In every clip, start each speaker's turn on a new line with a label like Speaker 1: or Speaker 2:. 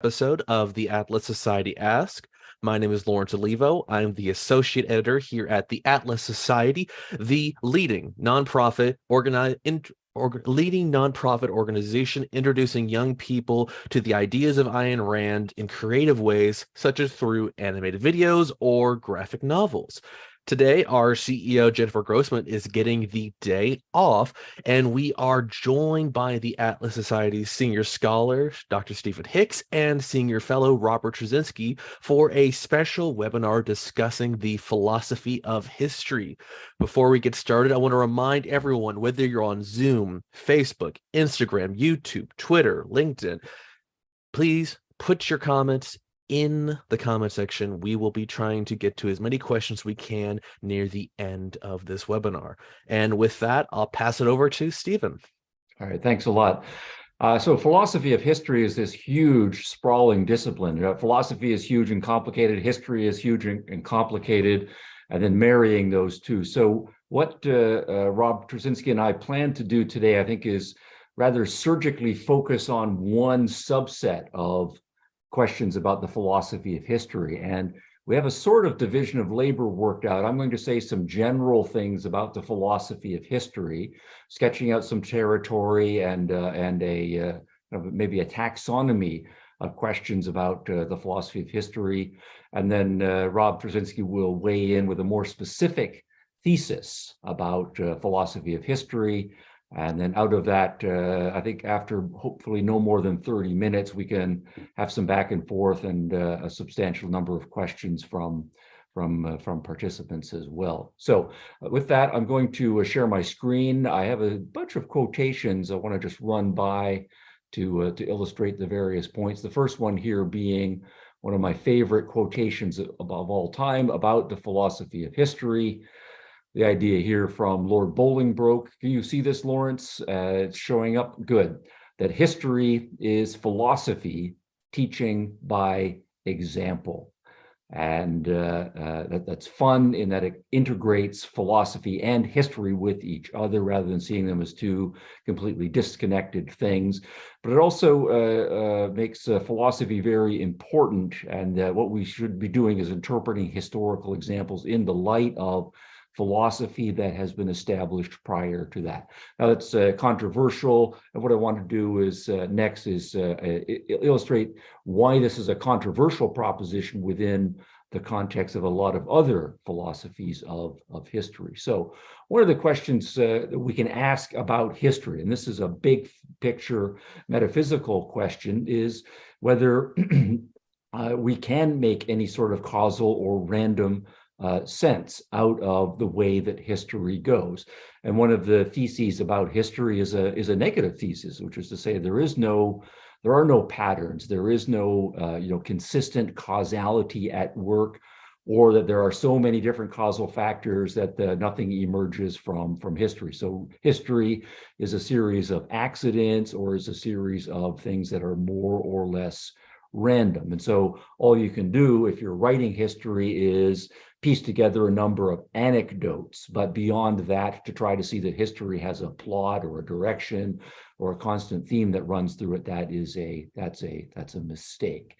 Speaker 1: Episode of the Atlas Society Ask. My name is Lawrence Olivo. I'm the associate editor here at the Atlas Society, the leading nonprofit organization introducing young people to the ideas of Ayn Rand in creative ways, such as through animated videos or graphic novels. Today, our CEO, Jennifer Grossman, is getting the day off, and we are joined by the Atlas Society's Senior Scholar, Dr. Stephen Hicks, and Senior Fellow Robert Tracinski for a special webinar discussing the philosophy of history. Before we get started, I want to remind everyone, whether you're on Zoom, Facebook, Instagram, YouTube, Twitter, LinkedIn, please put your comments in the comment section. We will be trying to get to as many questions we can near the end of this webinar. And with that, I'll pass it over to Stephen.
Speaker 2: All right, thanks a lot. So philosophy of history is this huge, sprawling discipline. Philosophy is huge and complicated. History is huge and complicated, and then marrying those two. So what Rob Tracinski and I plan to do today, I think, is rather surgically focus on one subset of questions about the philosophy of history. And we have a sort of division of labor worked out. I'm going to say some general things about the philosophy of history, sketching out some territory and maybe a taxonomy of questions about the philosophy of history. And then Rob Tracinski will weigh in with a more specific thesis about philosophy of history. And then out of that, I think after hopefully no more than 30 minutes, we can have some back and forth and a substantial number of questions from participants as well. So with that, I'm going to share my screen. I have a bunch of quotations I want to just run by to illustrate the various points. The first one here being one of my favorite quotations above all time about the philosophy of history. The idea here from Lord Bolingbroke. Can you see this, Lawrence? It's showing up. Good. That history is philosophy teaching by example. And that's fun in that it integrates philosophy and history with each other rather than seeing them as two completely disconnected things. But it also makes philosophy very important. And what we should be doing is interpreting historical examples in the light of philosophy that has been established prior to that. Now, it's controversial, and what I want to do is next is illustrate why this is a controversial proposition within the context of a lot of other philosophies of history. So one of the questions that we can ask about history, and this is a big picture metaphysical question, is whether we can make any sort of causal or random sense out of the way that history goes. And one of the theses about history is a negative thesis, which is to say there are no patterns, there is no consistent causality at work, or that there are so many different causal factors that nothing emerges from history. So history is a series of accidents or is a series of things that are more or less random. And so all you can do if you're writing history is piece together a number of anecdotes, but beyond that, to try to see that history has a plot or a direction or a constant theme that runs through it, that's a mistake.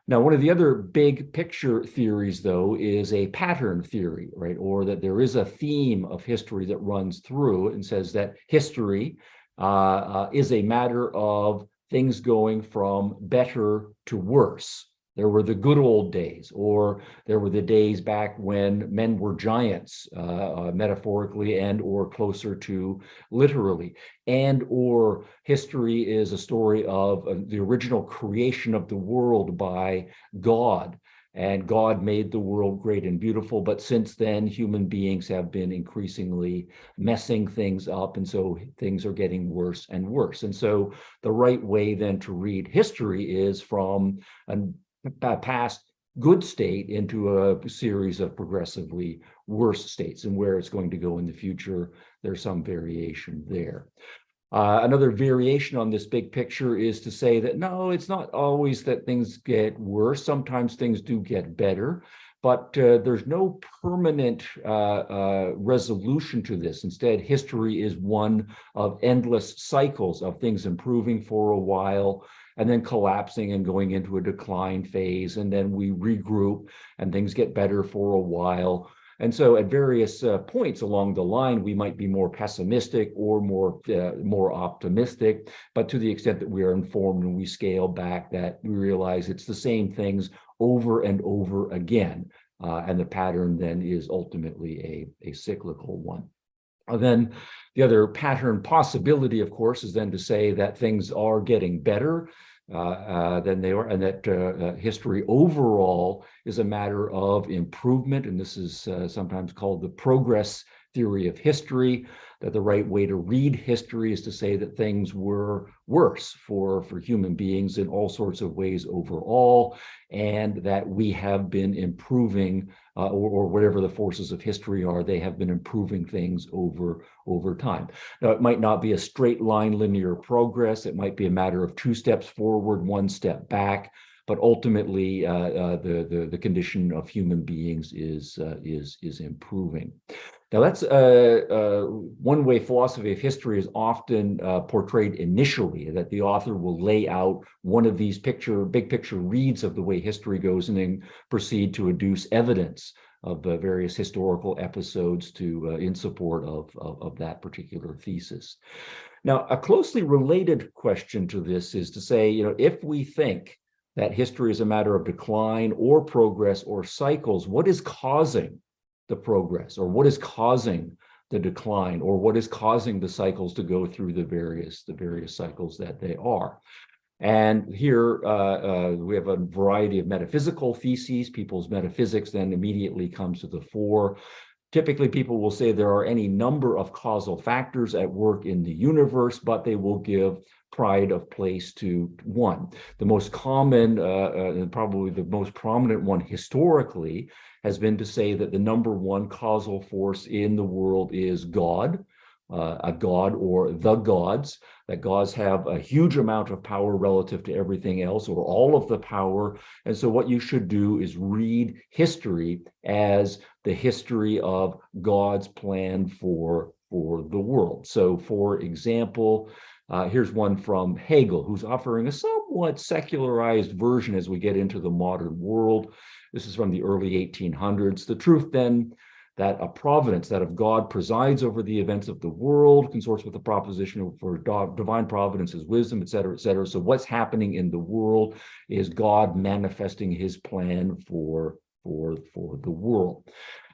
Speaker 2: Now, one of the other big picture theories, though, is a pattern theory, right? Or that there is a theme of history that runs through and says that history is a matter of things going from better to worse. There were the good old days, or there were the days back when men were giants, metaphorically and or closer to literally, and or history is a story of the original creation of the world by God. And God made the world great and beautiful, but since then, human beings have been increasingly messing things up, and so things are getting worse and worse. And so the right way then to read history is from a past good state into a series of progressively worse states, and where it's going to go in the future, there's some variation there. Another variation on this big picture is to say that no, it's not always that things get worse. Sometimes things do get better, but there's no permanent resolution to this. Instead, history is one of endless cycles of things improving for a while and then collapsing and going into a decline phase, and then we regroup and things get better for a while. And so at various points along the line, we might be more pessimistic or more optimistic, but to the extent that we are informed and we scale back, that we realize it's the same things over and over again. And the pattern then is ultimately a cyclical one. Then the other pattern possibility, of course, is then to say that things are getting better than they are, and that history overall is a matter of improvement. And this is sometimes called the progress theory of history, that the right way to read history is to say that things were worse for human beings in all sorts of ways overall, and that we have been improving, or whatever the forces of history are, they have been improving things over time. Now, it might not be a straight line linear progress. It might be a matter of 2 steps forward, 1 step back. But ultimately, the condition of human beings is improving. Now, that's one way philosophy of history is often portrayed initially, that the author will lay out one of these big picture reads of the way history goes, and then proceed to adduce evidence of various historical episodes in support of that particular thesis. Now, a closely related question to this is to say, if we think that history is a matter of decline or progress or cycles, what is causing the progress, or what is causing the decline, or what is causing the cycles to go through the various cycles that they are? And here we have a variety of metaphysical theses. People's metaphysics then immediately comes to the fore. Typically, people will say there are any number of causal factors at work in the universe, but they will give pride of place to one. The most common, and probably the most prominent one historically, has been to say that the number one causal force in the world is God, a god or the gods, that gods have a huge amount of power relative to everything else, or all of the power. And so what you should do is read history as the history of God's plan for the world. So, for example, here's one from Hegel, who's offering a somewhat secularized version as we get into the modern world. This is from the early 1800s. The truth then that a providence, that of God, presides over the events of the world, consorts with the proposition for divine providence is wisdom, et cetera, et cetera. So what's happening in the world is God manifesting his plan for the world.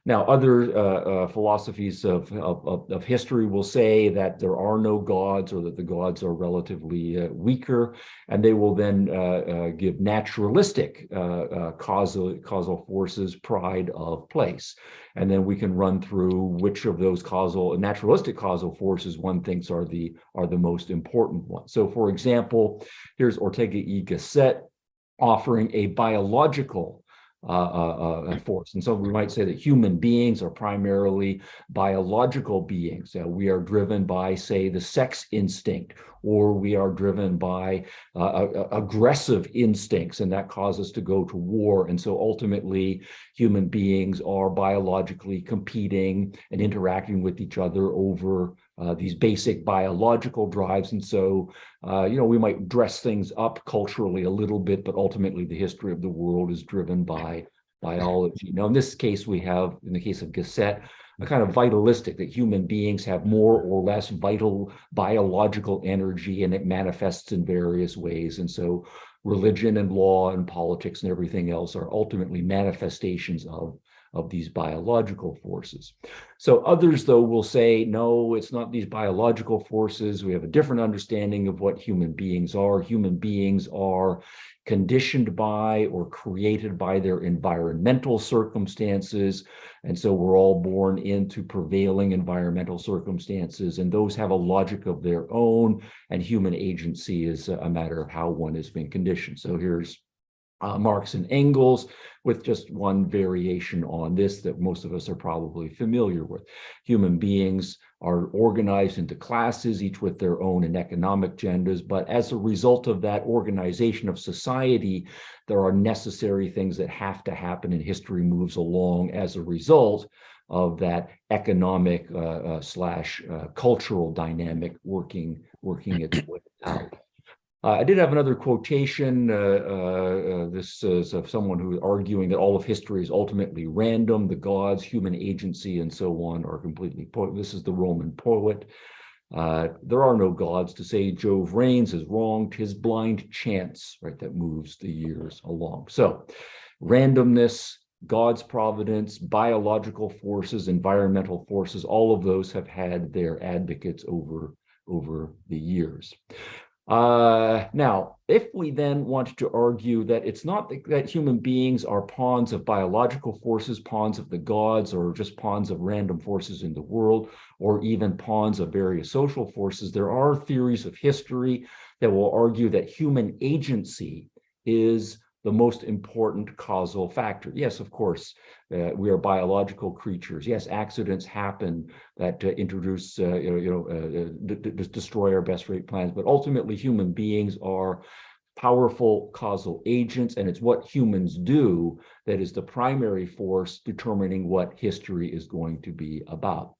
Speaker 2: Now, other philosophies of history will say that there are no gods, or that the gods are relatively weaker, and they will then give naturalistic causal forces pride of place. And then we can run through which of those naturalistic causal forces one thinks are the most important ones. So, for example, here's Ortega y Gasset offering a biological force. And so we might say that human beings are primarily biological beings. We are driven by, say, the sex instinct, or we are driven by aggressive instincts, and that causes us to go to war. And so ultimately, human beings are biologically competing and interacting with each other over these basic biological drives. And so, we might dress things up culturally a little bit, but ultimately the history of the world is driven by biology. Now, in this case, we have, in the case of Gasset, a kind of vitalistic, that human beings have more or less vital biological energy, and it manifests in various ways. And so religion and law and politics and everything else are ultimately manifestations of these biological forces. So others, though, will say, no, it's not these biological forces. We have a different understanding of what human beings are. Human beings are conditioned by or created by their environmental circumstances. And so we're all born into prevailing environmental circumstances, and those have a logic of their own, and human agency is a matter of how one has been conditioned. So here's Marx and Engels, with just one variation on this that most of us are probably familiar with. Human beings are organized into classes, each with their own and economic genders, but as a result of that organization of society, there are necessary things that have to happen, and history moves along as a result of that economic slash cultural dynamic working its way out. I did have another quotation. This is of someone who is arguing that all of history is ultimately random. The gods, human agency, and so on are completely. This is the Roman poet. There are no gods. To say Jove reigns is wrong. 'Tis blind chance, right, that moves the years along. So, randomness, God's providence, biological forces, environmental forces, all of those have had their advocates over the years. Now, if we then want to argue that it's not that human beings are pawns of biological forces, pawns of the gods, or just pawns of random forces in the world, or even pawns of various social forces, there are theories of history that will argue that human agency is the most important causal factor. Yes, of course, we are biological creatures. Yes, accidents happen that destroy our best rate plans, but ultimately human beings are powerful causal agents, and it's what humans do that is the primary force determining what history is going to be about.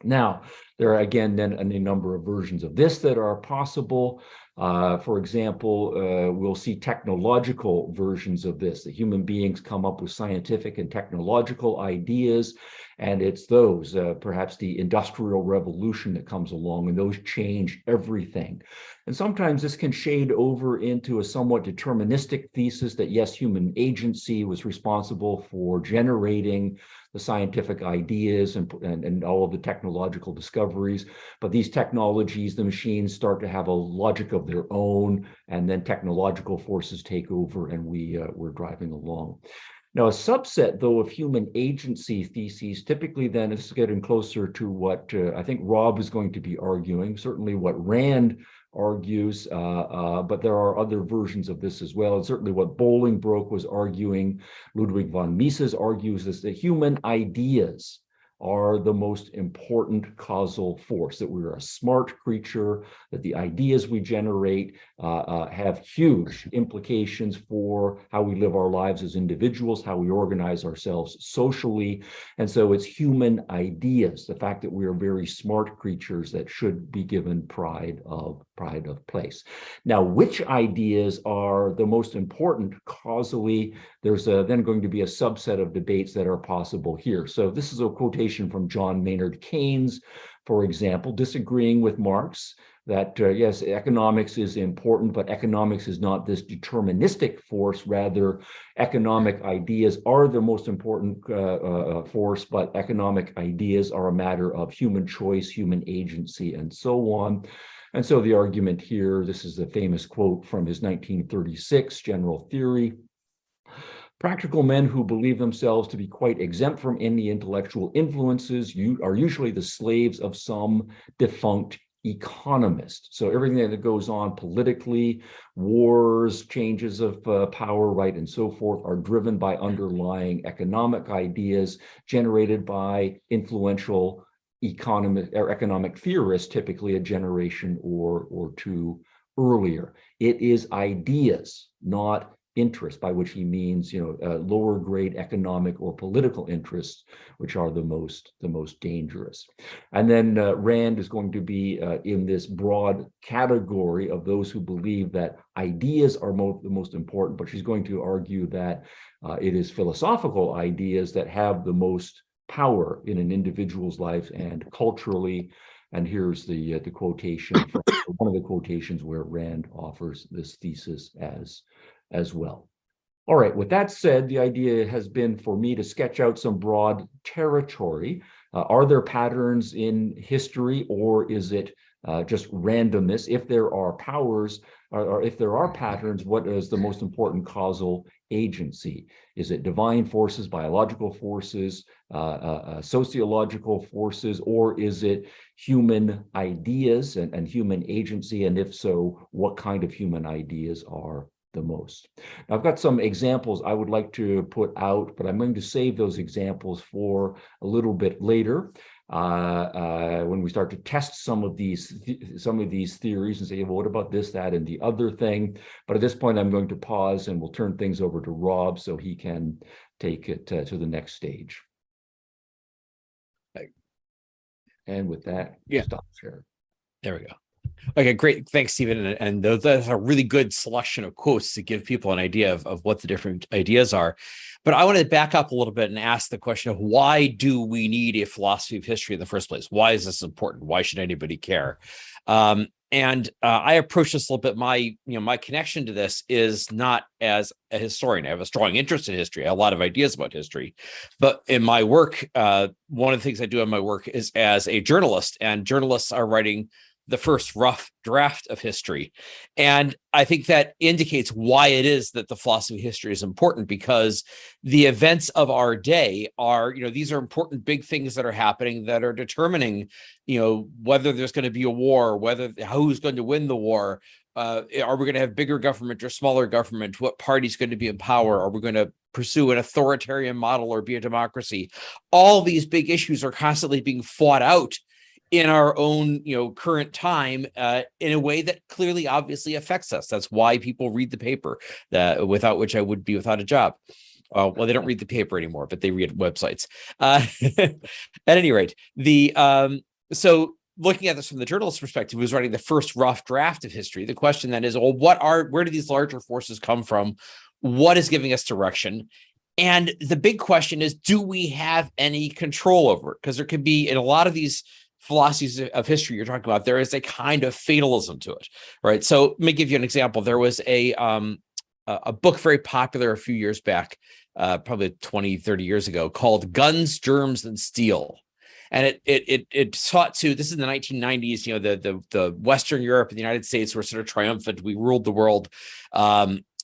Speaker 2: Now, there are again then a number of versions of this that are possible. For example, we'll see technological versions of this. The human beings come up with scientific and technological ideas, and it's those, perhaps the Industrial Revolution that comes along, and those change everything. And sometimes this can shade over into a somewhat deterministic thesis that yes, human agency was responsible for generating the scientific ideas and all of the technological discoveries. But these technologies, the machines, start to have a logic of their own, and then technological forces take over, and we're driving along. Now, a subset, though, of human agency theses typically then is getting closer to what I think Rob is going to be arguing, certainly what Rand argues, but there are other versions of this as well. And certainly what Bolingbroke was arguing, Ludwig von Mises argues is that human ideas are the most important causal force, that we're a smart creature, that the ideas we generate have huge implications for how we live our lives as individuals, how we organize ourselves socially. And so it's human ideas, the fact that we are very smart creatures, that should be given pride of place. Now, which ideas are the most important causally? There's then going to be a subset of debates that are possible here. So this is a quotation from John Maynard Keynes, for example, disagreeing with Marx that, yes, economics is important, but economics is not this deterministic force. Rather, economic ideas are the most important force, but economic ideas are a matter of human choice, human agency, and so on. And so the argument here, this is a famous quote from his 1936 General Theory: practical men who believe themselves to be quite exempt from any intellectual influences are usually the slaves of some defunct economist. So everything that goes on politically, wars, changes of power, right, and so forth, are driven by underlying economic ideas generated by influential economic theorists, typically a generation or two earlier. It is ideas, not interest, by which he means, lower grade economic or political interests, which are the most dangerous. And then Rand is going to be in this broad category of those who believe that ideas are the most important, but she's going to argue that it is philosophical ideas that have the most power in an individual's life and culturally. And here's the quotation from one of the quotations where Rand offers this thesis as well. All right, with that said, the idea has been for me to sketch out some broad territory. Are there patterns in history, or is it just randomness? If there are powers, or if there are patterns, what is the most important causal agency? Is it divine forces, biological forces, sociological forces, or is it human ideas and human agency? And if so, what kind of human ideas are the most? Now, I've got some examples I would like to put out, but I'm going to save those examples for a little bit later. When we start to test some of these theories and say, well, what about this, that, and the other thing? But at this point, I'm going to pause and we'll turn things over to Rob so he can take it to the next stage. And with that,
Speaker 3: yeah.
Speaker 2: Stop share.
Speaker 3: There we go. Okay, great. Thanks, Stephen. And that's a really good selection of quotes to give people an idea of what the different ideas are. But I want to back up a little bit and ask the question of why do we need a philosophy of history in the first place? Why is this important? Why should anybody care? And I approach this a little bit. My connection to this is not as a historian. I have a strong interest in history. I have a lot of ideas about history, but in my work, one of the things I do in my work is as a journalist, and journalists are writing the first rough draft of history. And I think that indicates why it is that the philosophy of history is important, because the events of our day are, these are important big things that are happening that are determining, whether there's going to be a war, who's going to win the war. Are we going to have bigger government or smaller government? What party's going to be in power? Are we going to pursue an authoritarian model or be a democracy? All these big issues are constantly being fought out in our own, current time, in a way that clearly, obviously affects us. That's why people read the paper, without which I would be without a job. Well, they don't read the paper anymore, but they read websites. At any rate, so looking at this from the journalist's perspective, who's writing the first rough draft of history, the question then is, well, where do these larger forces come from? What is giving us direction? And the big question is, do we have any control over it? Because there could be, in a lot of these philosophies of history you're talking about, there is a kind of fatalism to it, right? So let me give you an example. There was a book very popular a few years back, probably 20, 30 years ago, called Guns, Germs, and Steel. And it sought to, this is in the 1990s, the Western Europe and the United States were sort of triumphant. We ruled the world.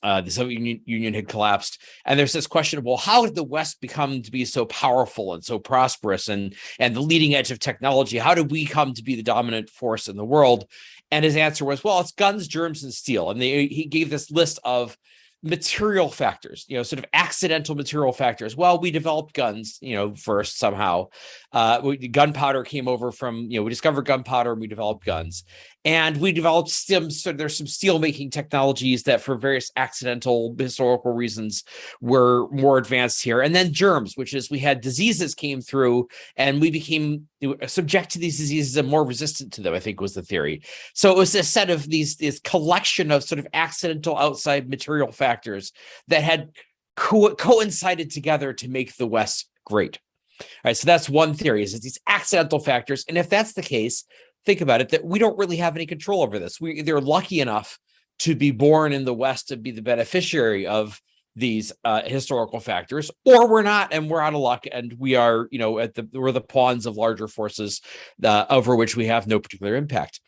Speaker 3: The Soviet Union had collapsed. And there's this question of, well, how did the West become to be so powerful and so prosperous and the leading edge of technology? How did we come to be the dominant force in the world? And his answer was, well, it's guns, germs, and steel. And he gave this list of material factors, sort of accidental material factors. Well, we developed guns, first somehow. Gunpowder came over from, we discovered gunpowder and we developed guns. And we developed there's some steel making technologies that for various accidental historical reasons were more advanced here. And then germs, which is we had diseases came through and we became subject to these diseases and more resistant to them, I think was the theory. So it was a set of this collection of sort of accidental outside material factors that had coincided together to make the West great. All right, so that's one theory, is these accidental factors. And if that's the case, think about it, that we don't really have any control over this. They're lucky enough to be born in the West to be the beneficiary of these historical factors, or we're not, and we're out of luck, and we are, we're the pawns of larger forces over which we have no particular impact.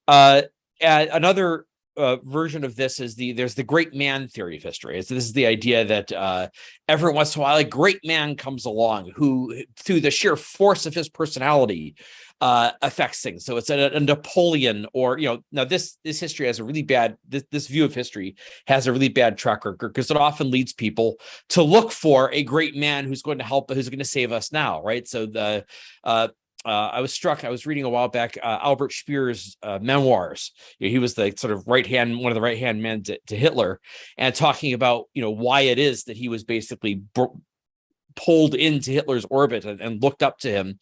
Speaker 3: Another version of this is there's the great man theory of history. So this is the idea that every once in a while a great man comes along who, through the sheer force of his personality, affects things. So it's a Napoleon, or now this history has a really bad, this view of history has a really bad track record, because it often leads people to look for a great man who's going to help, who's going to save us now, right? So I was reading a while back Albert Speer's memoirs. He was the sort of one of the right-hand men to Hitler, and talking about why it is that he was basically pulled into Hitler's orbit and looked up to him.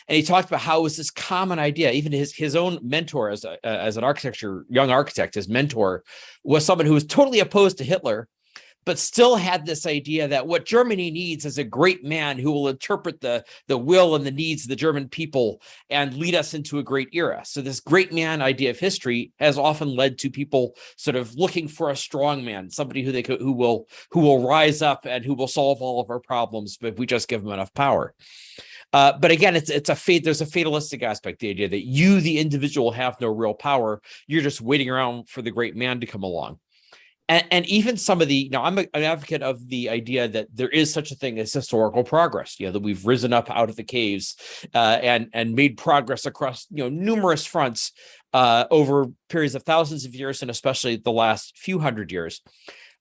Speaker 3: And he talked about how it was this common idea. Even his own mentor as an young architect, his mentor was someone who was totally opposed to Hitler, but still had this idea that what Germany needs is a great man who will interpret the will and the needs of the German people and lead us into a great era. So this great man idea of history has often led to people sort of looking for a strong man, somebody who will rise up and who will solve all of our problems if we just give him enough power. But again, there's a fatalistic aspect, the idea that you, the individual, have no real power. You're just waiting around for the great man to come along. And even some of I'm an advocate of the idea that there is such a thing as historical progress, that we've risen up out of the caves and made progress across, numerous fronts over periods of thousands of years, and especially the last few hundred years.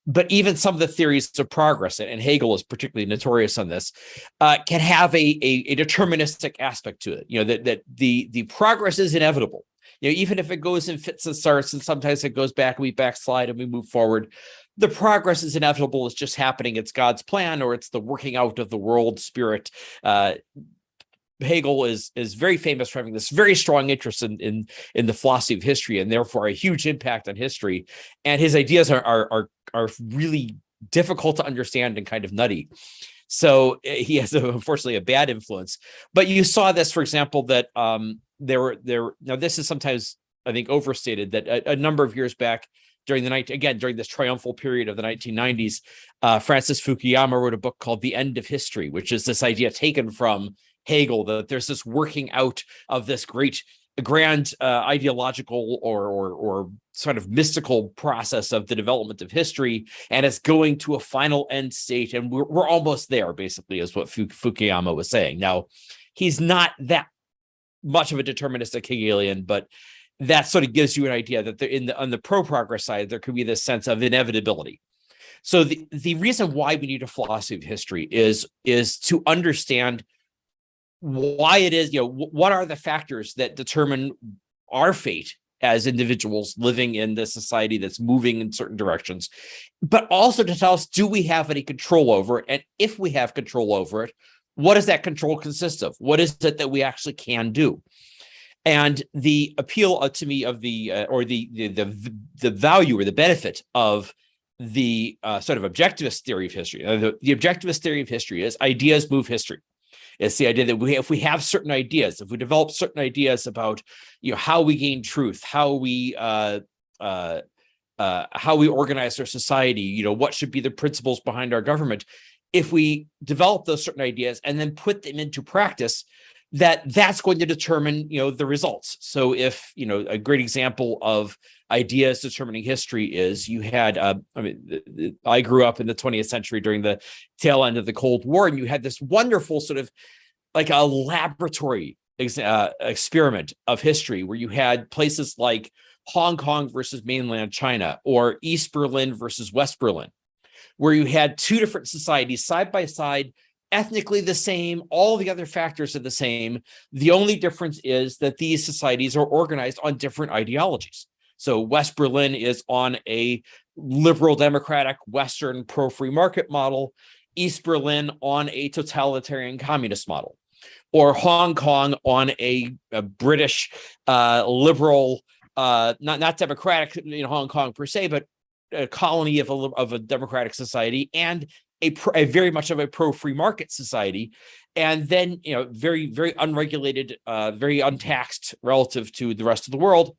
Speaker 3: But even some of the theories of progress, and Hegel is particularly notorious on this, can have a deterministic aspect to it, that the progress is inevitable. Even if it goes in fits and starts, and sometimes it goes back and we backslide and we move forward, the progress is inevitable. It's just happening. It's God's plan, or it's the working out of the world spirit Hegel is very famous for having this very strong interest in the philosophy of history, and therefore a huge impact on history. And his ideas are really difficult to understand and kind of nutty. So he has, unfortunately, a bad influence. But you saw this, for example, that now this is sometimes, I think, overstated, that a number of years back, during this triumphal period of the 1990s, Francis Fukuyama wrote a book called The End of History, which is this idea taken from Hegel, that there's this working out of this grand ideological or sort of mystical process of the development of history, and it's going to a final end state, and we're almost there, basically, is what Fukuyama was saying. Now, he's not that much of a deterministic Hegelian, but that sort of gives you an idea that on the pro-progress side, there could be this sense of inevitability. So the reason why we need a philosophy of history is to understand why it is, what are the factors that determine our fate as individuals living in this society that's moving in certain directions, but also to tell us, do we have any control over it? And if we have control over it, what does that control consist of? What is it that we actually can do? And the appeal to me of the value or the benefit of the sort of objectivist theory of history. The objectivist theory of history is ideas move history. It's the idea that if we have certain ideas, if we develop certain ideas about how we gain truth, how we organize our society, what should be the principles behind our government, if we develop those certain ideas and then put them into practice, that's going to determine the results. So if a great example of ideas determining history is, you had I grew up in the 20th century during the tail end of the Cold War, and you had this wonderful sort of like a laboratory experiment of history, where you had places like Hong Kong versus mainland China, or East Berlin versus West Berlin, where you had two different societies side by side, ethnically the same, all the other factors are the same. The only difference is that these societies are organized on different ideologies. So West Berlin is on a liberal democratic Western pro-free market model, East Berlin on a totalitarian communist model, or Hong Kong on a British liberal, not democratic Hong Kong per se, but a colony of a democratic society, and a very much of a pro-free market society, and then very, very unregulated, very untaxed relative to the rest of the world,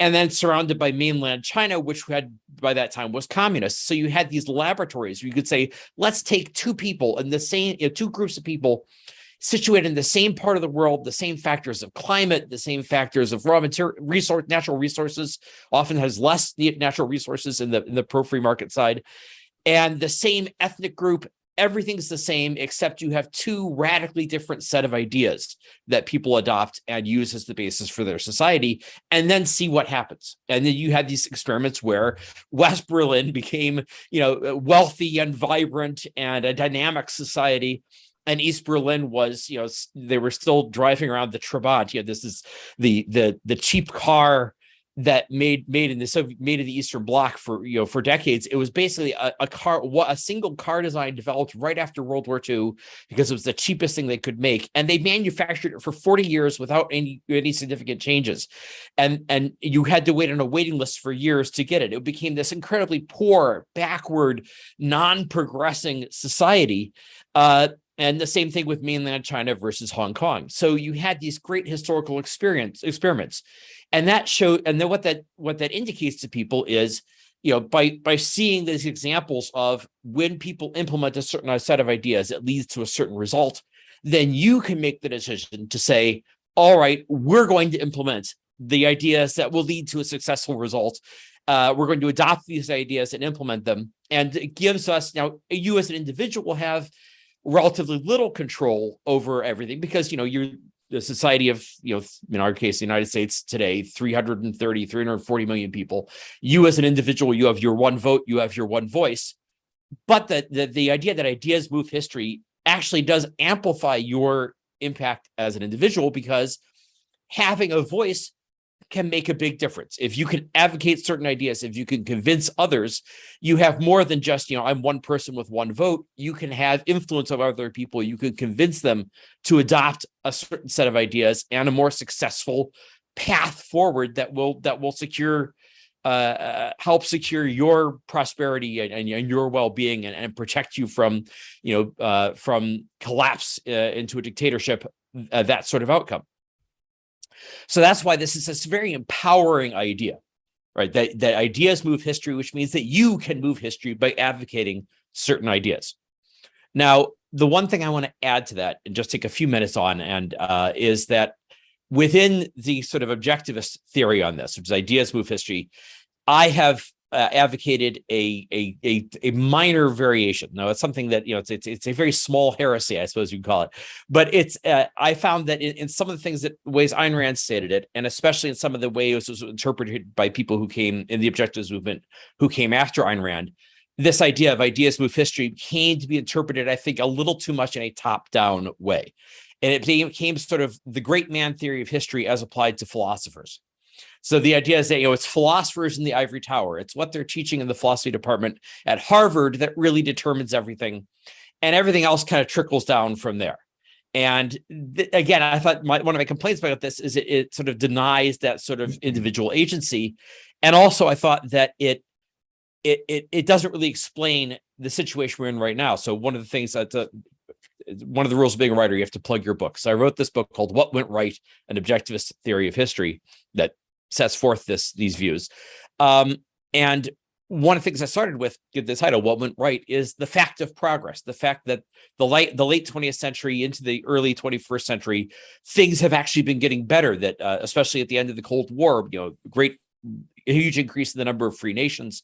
Speaker 3: and then surrounded by mainland China, which had by that time was communist. So you had these laboratories where you could say, let's take two people in the same, two groups of people situated in the same part of the world, the same factors of climate, the same factors of raw material, natural resources, often has less natural resources in the pro-free market side, and the same ethnic group. Everything's the same, except you have two radically different set of ideas that people adopt and use as the basis for their society, and then see what happens. And then you had these experiments where West Berlin became, wealthy and vibrant and a dynamic society, and East Berlin was, they were still driving around the Trabant. This is the cheap car that made in the Eastern Bloc for decades. It was basically a single car design developed right after World War II, because it was the cheapest thing they could make, and they manufactured it for 40 years without any significant changes, and you had to wait on a waiting list for years to get it. It became this incredibly poor, backward, non-progressing society. And the same thing with mainland China versus Hong Kong. So you had these great historical experiments, and that showed, and then what that indicates to people is, by seeing these examples of when people implement a certain set of ideas, it leads to a certain result. Then you can make the decision to say, all right, we're going to implement the ideas that will lead to a successful result. We're going to adopt these ideas and implement them. And it gives us, now you as an individual will have relatively little control over everything, because you're the society of, in our case, the United States today, 340 million people. You as an individual, you have your one vote, you have your one voice. But the idea that ideas move history actually does amplify your impact as an individual, because having a voice can make a big difference. If you can advocate certain ideas, if you can convince others, you have more than just, I'm one person with one vote. You can have influence of other people. You can convince them to adopt a certain set of ideas and a more successful path forward that will secure, help secure your prosperity and your well-being and protect you from collapse into a dictatorship, that sort of outcome. So that's why this is a very empowering idea, right? That ideas move history, which means that you can move history by advocating certain ideas. Now, the one thing I want to add to that and just take a few minutes on is that within the sort of objectivist theory on this, which is ideas move history, I have advocated a minor variation. Now, it's something that it's a very small heresy, I suppose you can call it. But it's I found that in some of the things that ways Ayn Rand stated it, and especially in some of the ways it was interpreted by people who came in the objectivist movement who came after Ayn Rand, this idea of ideas move history came to be interpreted, I think, a little too much in a top-down way, and it became sort of the great man theory of history as applied to philosophers. So the idea is that, it's philosophers in the ivory tower. It's what they're teaching in the philosophy department at Harvard that really determines everything. And everything else kind of trickles down from there. And again, I thought one of my complaints about this is it sort of denies that sort of individual agency. And also I thought that it doesn't really explain the situation we're in right now. So one of the things that one of the rules of being a writer, you have to plug your book. So I wrote this book called What Went Right, An Objectivist Theory of History that sets forth these views. And one of the things I started with the title, What Went Right, is the fact of progress, the fact that the late 20th century into the early 21st century, things have actually been getting better, that especially at the end of the Cold War, a huge increase in the number of free nations.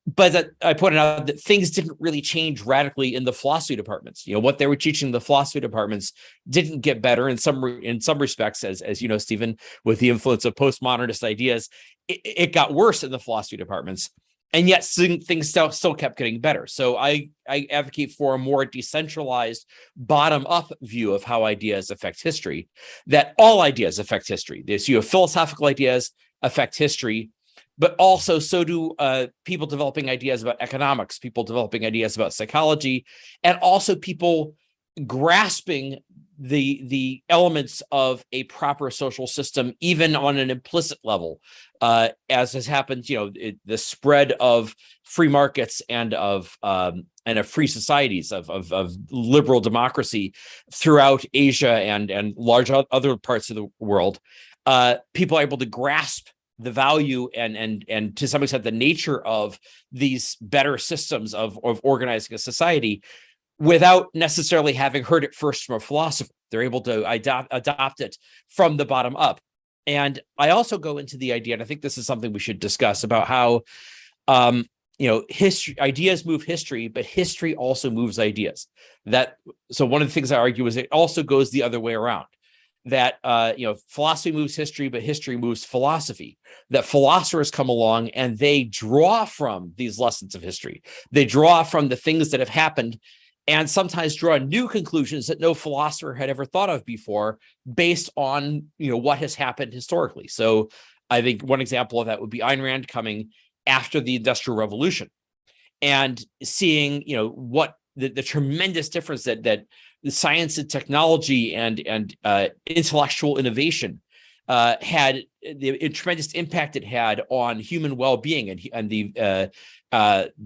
Speaker 3: But that I pointed out that things didn't really change radically in the philosophy departments. What they were teaching the philosophy departments didn't get better in some respects, as you know, Stephen, with the influence of postmodernist ideas, it got worse in the philosophy departments, and yet things still kept getting better. So I advocate for a more decentralized, bottom-up view of how ideas affect history. That all ideas affect history. You have philosophical ideas affect history, but also so do people developing ideas about economics, people developing ideas about psychology, and also people grasping the elements of a proper social system, even on an implicit level, as has happened, the spread of free markets and of free societies, of liberal democracy throughout Asia and large other parts of the world. People are able to grasp the value and to some extent the nature of these better systems of organizing a society without necessarily having heard it first from a philosopher. They're able to adopt it from the bottom up. And I also go into the idea, and I think this is something we should discuss, about how history, ideas move history, but history also moves ideas. So one of the things I argue is it also goes the other way around. That philosophy moves history, but history moves philosophy. That philosophers come along and they draw from these lessons of history. They draw from the things that have happened, and sometimes draw new conclusions that no philosopher had ever thought of before, based on what has happened historically. So I think one example of that would be Ayn Rand coming after the Industrial Revolution and seeing what the tremendous difference that the science and technology and intellectual innovation had, the tremendous impact it had on human well-being and the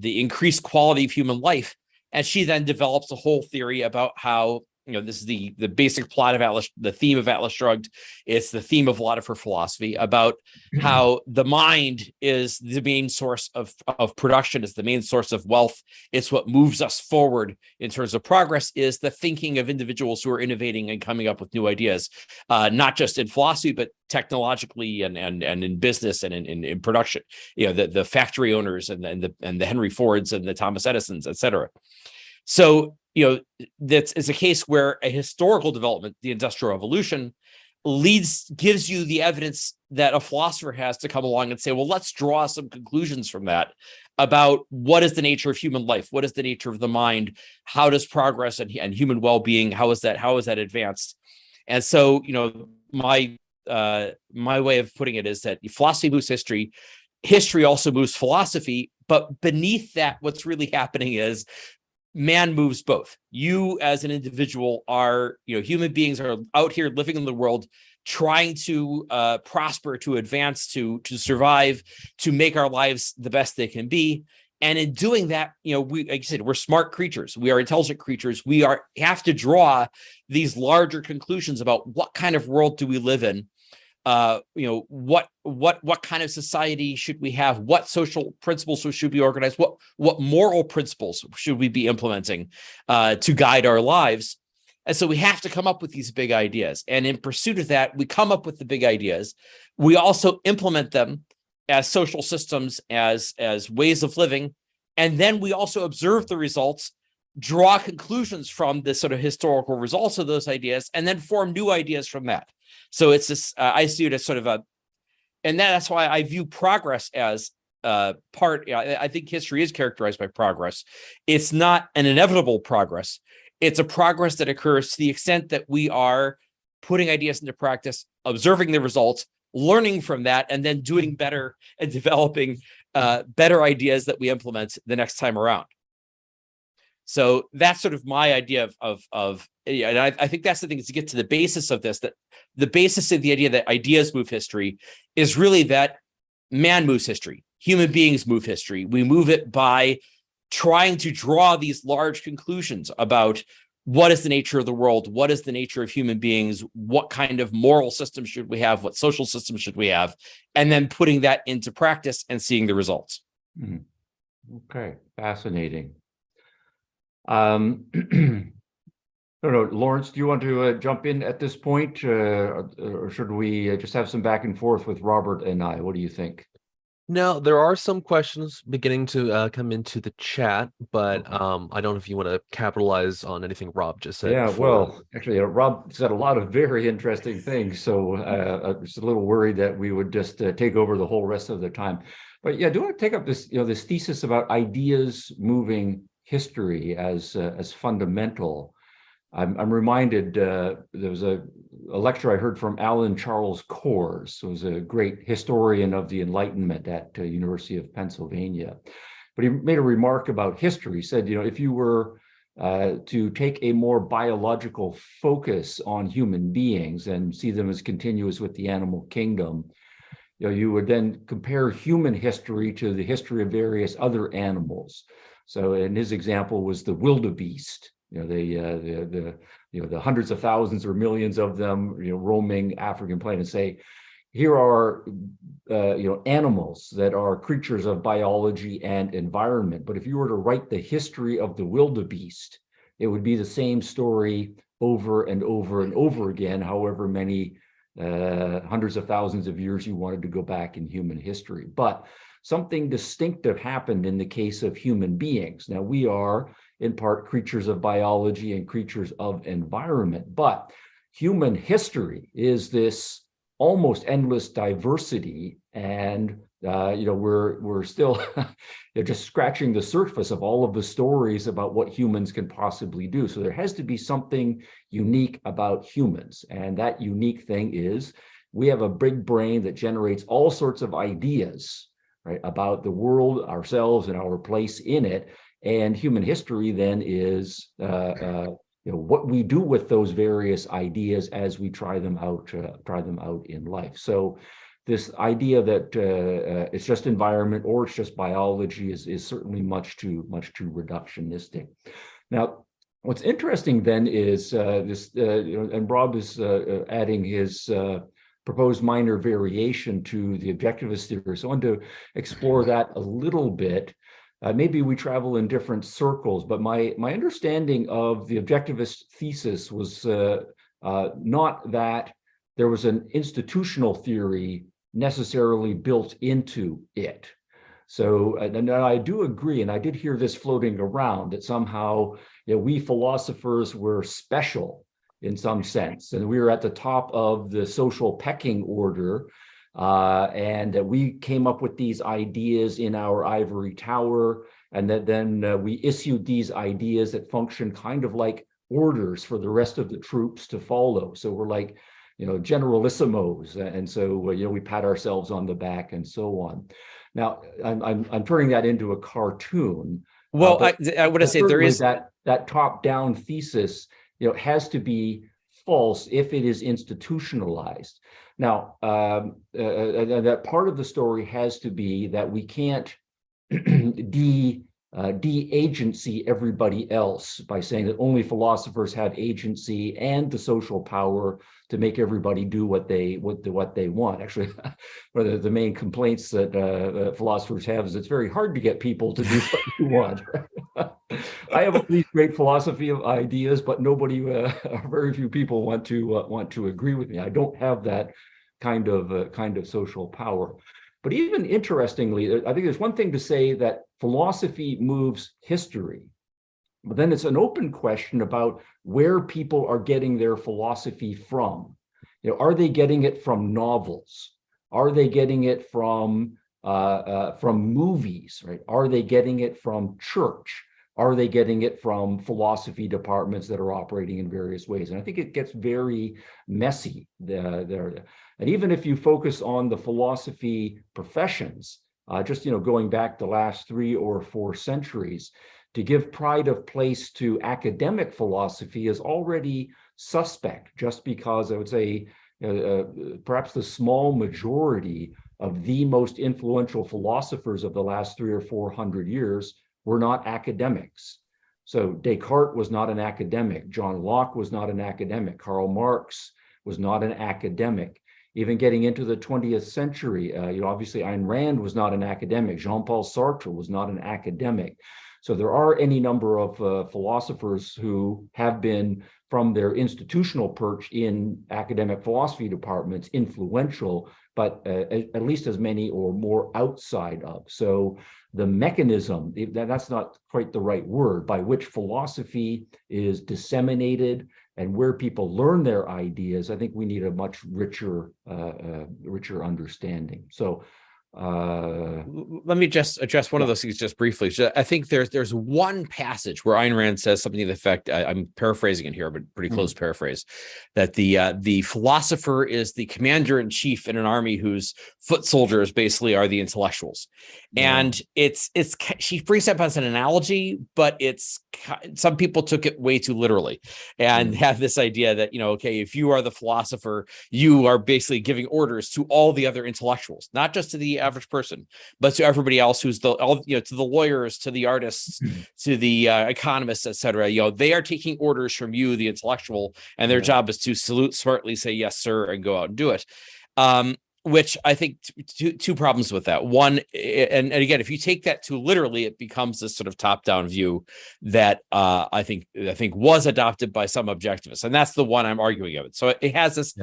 Speaker 3: increased quality of human life. And she then develops a whole theory about how, this is the basic plot of the theme of Atlas Shrugged. It's the theme of a lot of her philosophy about how the mind is the main source of production, is the main source of wealth. It's what moves us forward in terms of progress, is the thinking of individuals who are innovating and coming up with new ideas, not just in philosophy, but technologically and in business and in production. The factory owners and the Henry Fords and the Thomas Edisons, et cetera. So, that's is a case where a historical development, the Industrial Revolution, gives you the evidence that a philosopher has to come along and say, well, let's draw some conclusions from that about what is the nature of human life, what is the nature of the mind, how does progress and human well-being, how is that advanced? And so, my my way of putting it is that philosophy moves history, history also moves philosophy, but beneath that, what's really happening is man moves both. You as an individual are, human beings are out here living in the world, trying to prosper, to advance, to survive, to make our lives the best they can be. And in doing that, we, like you said, we're smart creatures. We are intelligent creatures. We have to draw these larger conclusions about what kind of world do we live in. What kind of society should we have? What social principles should be organized? What moral principles should we be implementing to guide our lives? And so we have to come up with these big ideas. And in pursuit of that, we come up with the big ideas. We also implement them as social systems, as ways of living. And then we also observe the results, draw conclusions from the sort of historical results of those ideas, and then form new ideas from that. So it's this, I see it as sort of and that's why I view progress as I think history is characterized by progress. It's not an inevitable progress. It's a progress that occurs to the extent that we are putting ideas into practice, observing the results, learning from that, and then doing better and developing better ideas that we implement the next time around. So that's sort of my idea and I think that's the thing, is to get to the basis of this, that the basis of the idea that ideas move history is really that man moves history. Human beings move history. We move it by trying to draw these large conclusions about what is the nature of the world, what is the nature of human beings, what kind of moral system should we have, what social system should we have, and then putting that into practice and seeing the results.
Speaker 2: Okay, fascinating. I don't know, Lawrence, do you want to jump in at this point, or should we just have some back and forth with Robert and I? What do you think?
Speaker 1: No, there are some questions beginning to come into the chat, but I don't know if you want to capitalize on anything Rob just said.
Speaker 2: Yeah, well, actually, Rob said a lot of very interesting things, so I was a little worried that we would just take over the whole rest of the time. But yeah, do want to take up this, this thesis about ideas moving history as fundamental. I'm reminded there was a lecture I heard from Alan Charles Kors, who was a great historian of the Enlightenment at University of Pennsylvania. But he made a remark about history. He said, if you were to take a more biological focus on human beings and see them as continuous with the animal kingdom, you would then compare human history to the history of various other animals. So, in his example was the wildebeest. The hundreds of thousands or millions of them, roaming African plain, and say, here are, animals that are creatures of biology and environment. But if you were to write the history of the wildebeest, it would be the same story over and over and over again, however many hundreds of thousands of years you wanted to go back in human history. But something distinctive happened in the case of human beings. Now, we are in part creatures of biology and creatures of environment, but human history is this almost endless diversity, and we're still just scratching the surface of all of the stories about what humans can possibly do. So there has to be something unique about humans, and that unique thing is we have a big brain that generates all sorts of ideas, right, about the world, ourselves, and our place in it. And human history then is what we do with those various ideas as we try them out in life. So this idea that it's just environment or it's just biology is certainly much too reductionistic. Now, what's interesting then is this, and Rob is adding his proposed minor variation to the objectivist theory. So I want to explore that a little bit. Maybe we travel in different circles, but my understanding of the objectivist thesis was not that there was an institutional theory necessarily built into it. So, and I do agree, and I did hear this floating around, that somehow we philosophers were special in some sense, and we were at the top of the social pecking order. And that we came up with these ideas in our ivory tower, and that then we issued these ideas that function kind of like orders for the rest of the troops to follow. So we're like, generalissimos, and so we pat ourselves on the back and so on. Now, I'm turning that into a cartoon.
Speaker 3: Well, I would say there is
Speaker 2: that top-down thesis, has to be false if it is institutionalized. Now, that part of the story has to be that we can't de-agency everybody else by saying that only philosophers have agency and the social power to make everybody do what they want. Actually, one of the main complaints that philosophers have is it's very hard to get people to do what you want. I have all these great philosophy of ideas, but very few people want to agree with me. I don't have that kind of social power. But even interestingly, I think there's one thing to say that philosophy moves history, but then it's an open question about where people are getting their philosophy from. Are they getting it from novels? Are they getting it from movies? Right? Are they getting it from church? Are they getting it from philosophy departments that are operating in various ways? And I think it gets very messy there. And even if you focus on the philosophy professions, just going back the last 3 or 4 centuries, to give pride of place to academic philosophy is already suspect, just because I would say perhaps the small majority of the most influential philosophers of the last 300 or 400 years were not academics. So Descartes was not an academic. John Locke was not an academic. Karl Marx was not an academic. Even getting into the 20th century, obviously Ayn Rand was not an academic. Jean-Paul Sartre was not an academic. So there are any number of philosophers who have been, from their institutional perch in academic philosophy departments, influential, but at least as many or more outside of. So the mechanism, that's not quite the right word, by which philosophy is disseminated and where people learn their ideas, I think we need a much richer understanding. So
Speaker 3: let me just address one of those things just briefly. So I think there's one passage where Ayn Rand says something to the effect, I'm paraphrasing it here, but pretty close paraphrase, that the philosopher is the commander-in-chief in an army whose foot soldiers basically are the intellectuals. And it's she brings up as an analogy, but some people took it way too literally and have this idea that, okay, if you are the philosopher, you are basically giving orders to all the other intellectuals, not just to the average person, but to everybody else who's to the lawyers, to the artists, to the economists, etc. They are taking orders from you, the intellectual, and their job is to salute smartly, say yes, sir, and go out and do it. Which I think two problems with that. One, and again, if you take that too literally, it becomes this sort of top-down view that I think was adopted by some objectivists, and that's the one I'm arguing of it. So it has this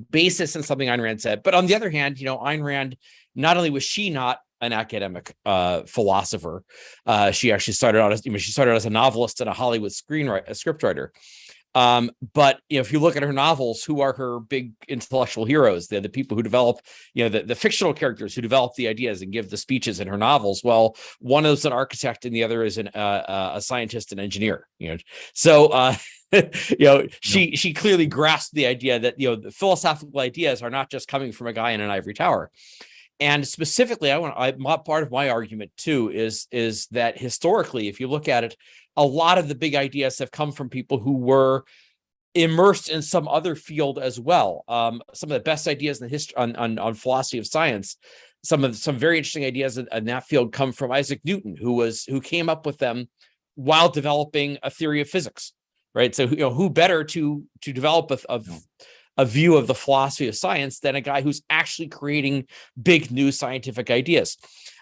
Speaker 3: basis in something Ayn Rand said, but on the other hand, Ayn Rand, not only was she not an academic philosopher, she actually started out as a novelist and a Hollywood scriptwriter. But if you look at her novels, who are her big intellectual heroes? They're the people who develop, the fictional characters who develop the ideas and give the speeches in her novels. Well, one is an architect and the other is a scientist and engineer. So she clearly grasped the idea that the philosophical ideas are not just coming from a guy in an ivory tower. And specifically, part of my argument too is that historically, if you look at it, a lot of the big ideas have come from people who were immersed in some other field as well. Some of the best ideas in the history on philosophy of science, some very interesting ideas in that field come from Isaac Newton, who came up with them while developing a theory of physics, right? So who better to develop a view of the philosophy of science than a guy who's actually creating big new scientific ideas.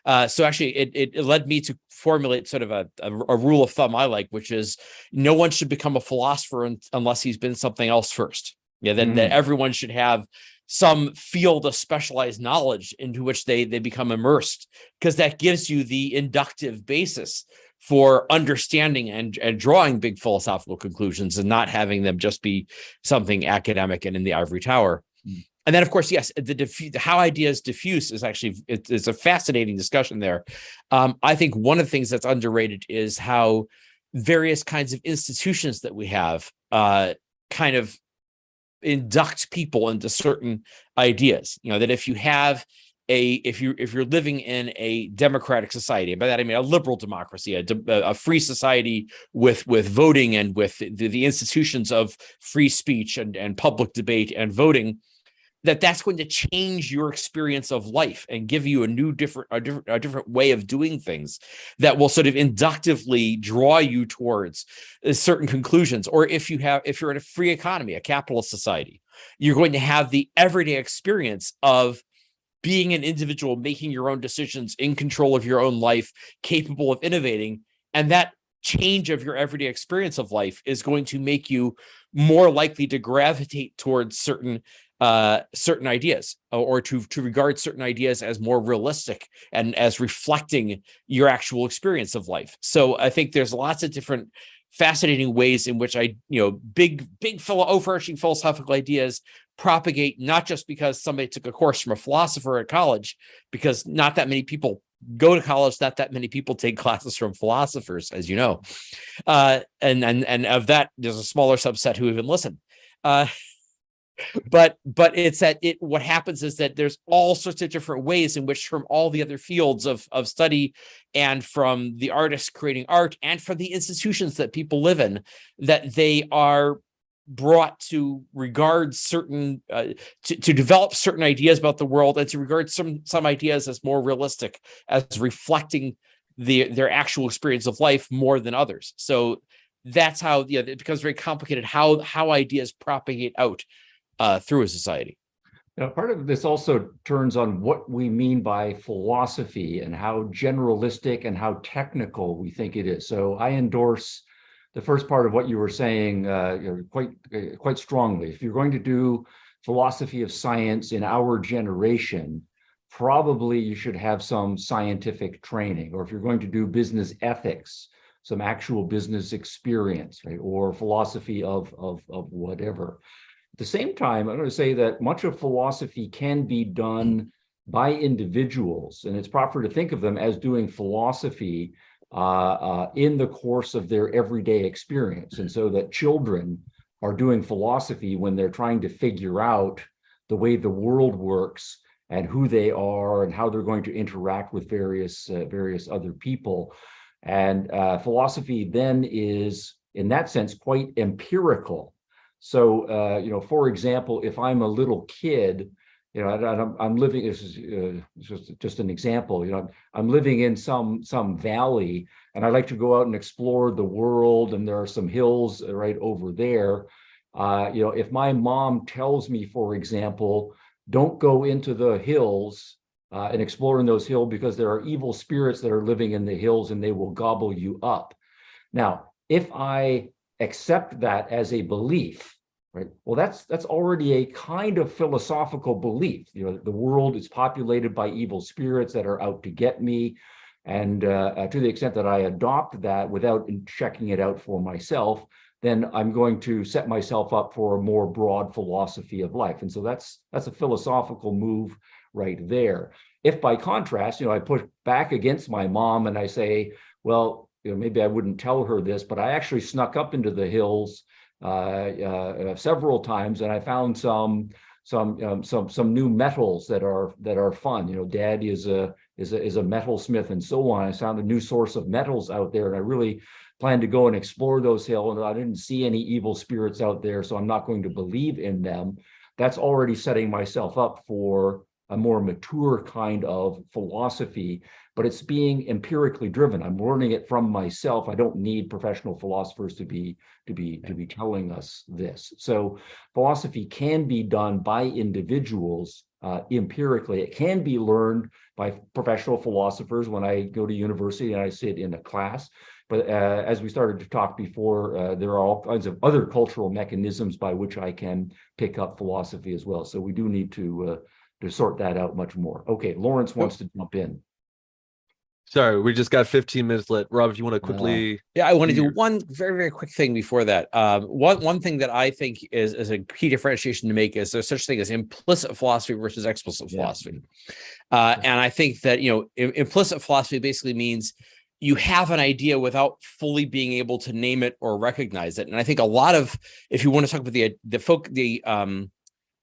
Speaker 3: So actually, it led me to formulate sort of a rule of thumb I like, which is no one should become a philosopher unless he's been something else first. That everyone should have some field of specialized knowledge into which they become immersed, because that gives you the inductive basis for understanding and drawing big philosophical conclusions and not having them just be something academic and in the ivory tower. And then, of course, yes, how ideas diffuse is actually, it's a fascinating discussion there. I think one of the things that's underrated is how various kinds of institutions that we have kind of induct people into certain ideas. That if you have if you're living in a democratic society, and by that I mean a liberal democracy, a free society with voting and with the institutions of free speech and public debate and voting, that's going to change your experience of life and give you a different way of doing things that will sort of inductively draw you towards certain conclusions. Or if you're in a free economy, a capitalist society, you're going to have the everyday experience of being an individual, making your own decisions, in control of your own life, capable of innovating. And that change of your everyday experience of life is going to make you more likely to gravitate towards certain ideas, or to regard certain ideas as more realistic and as reflecting your actual experience of life. So I think there's lots of different fascinating ways in which big overarching philosophical ideas propagate, not just because somebody took a course from a philosopher at college, because not that many people go to college, not that many people take classes from philosophers, as you know, and of that there's a smaller subset who even listen. But it's what happens is that there's all sorts of different ways in which, from all the other fields of study, and from the artists creating art, and from the institutions that people live in, that they are brought to regard certain to develop certain ideas about the world, and to regard some ideas as more realistic, as reflecting their actual experience of life more than others. So that's how it becomes very complicated how ideas propagate out through a society.
Speaker 2: Now, part of this also turns on what we mean by philosophy and how generalistic and how technical we think it is. So I endorse the first part of what you were saying quite strongly. If you're going to do philosophy of science in our generation, probably you should have some scientific training. Or if you're going to do business ethics, some actual business experience, right? Or philosophy of whatever. At the same time, I'm going to say that much of philosophy can be done by individuals, and it's proper to think of them as doing philosophy in the course of their everyday experience. And so that children are doing philosophy when they're trying to figure out the way the world works and who they are and how they're going to interact with various other people. And philosophy then is, in that sense, quite empirical. So, for example, if I'm a little kid, I'm living, this is just an example, I'm living in some valley, and I like to go out and explore the world, and there are some hills right over there. If my mom tells me, for example, don't go into the hills and explore in those hills because there are evil spirits that are living in the hills and they will gobble you up. Now, if I accept that as a belief, right? Well, that's already a kind of philosophical belief. The world is populated by evil spirits that are out to get me. And to the extent that I adopt that without checking it out for myself, then I'm going to set myself up for a more broad philosophy of life. And so that's a philosophical move right there. If by contrast, I push back against my mom and I say, well, maybe I wouldn't tell her this, but I actually snuck up into the hills several times, and I found some new metals that are fun. Dad is a metalsmith and so on. I found a new source of metals out there, and I really plan to go and explore those hills. And I didn't see any evil spirits out there, so I'm not going to believe in them. That's already setting myself up for a more mature kind of philosophy, but it's being empirically driven. I'm learning it from myself. I don't need professional philosophers to be telling us this. So philosophy can be done by individuals empirically. It can be learned by professional philosophers when I go to university and I sit in a class. But as we started to talk before, there are all kinds of other cultural mechanisms by which I can pick up philosophy as well. So we do need to sort that out much more. Okay, Lawrence wants to jump in.
Speaker 1: Sorry, we just got 15 minutes left. Rob, if you want to quickly...
Speaker 3: I want to do one very, very quick thing before that. One thing that I think is a key differentiation to make is there's such a thing as implicit philosophy versus explicit philosophy. And I think that, implicit philosophy basically means you have an idea without fully being able to name it or recognize it. And I think a lot of, if you want to talk about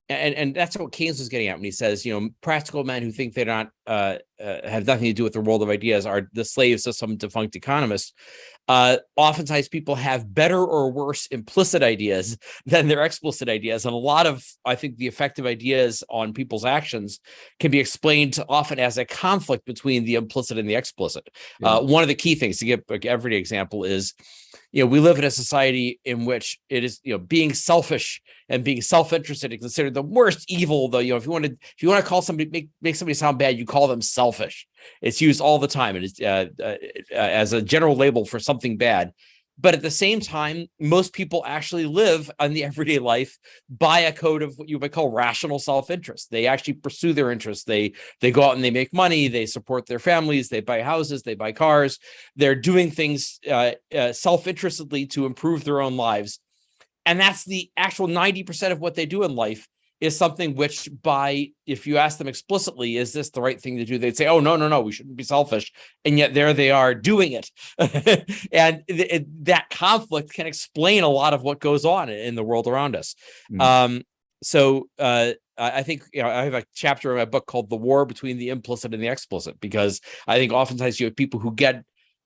Speaker 3: and that's what Keynes was getting at when he says, practical men who think they're not have nothing to do with the world of ideas are the slaves of some defunct economist. Oftentimes people have better or worse implicit ideas than their explicit ideas. And a lot of, I think, the effective ideas on people's actions can be explained often as a conflict between the implicit and the explicit. Yeah. One of the key things, to give an everyday example, is, we live in a society in which it is, being selfish and being self-interested is considered the worst evil. Though, if you want to call somebody, make somebody sound bad, you call them selfish. It's used all the time. It is as a general label for something bad. But at the same time, most people actually live in the everyday life by a code of what you might call rational self-interest. They actually pursue their interests. They go out and they make money. They support their families. They buy houses. They buy cars. They're doing things self-interestedly to improve their own lives. And that's the actual 90% of what they do in life is something which, if you ask them explicitly, is this the right thing to do? They'd say, oh, no, we shouldn't be selfish. And yet there they are doing it. And that conflict can explain a lot of what goes on in the world around us. Mm-hmm. I think, I have a chapter in my book called The War Between the Implicit and the Explicit, because I think oftentimes you have people who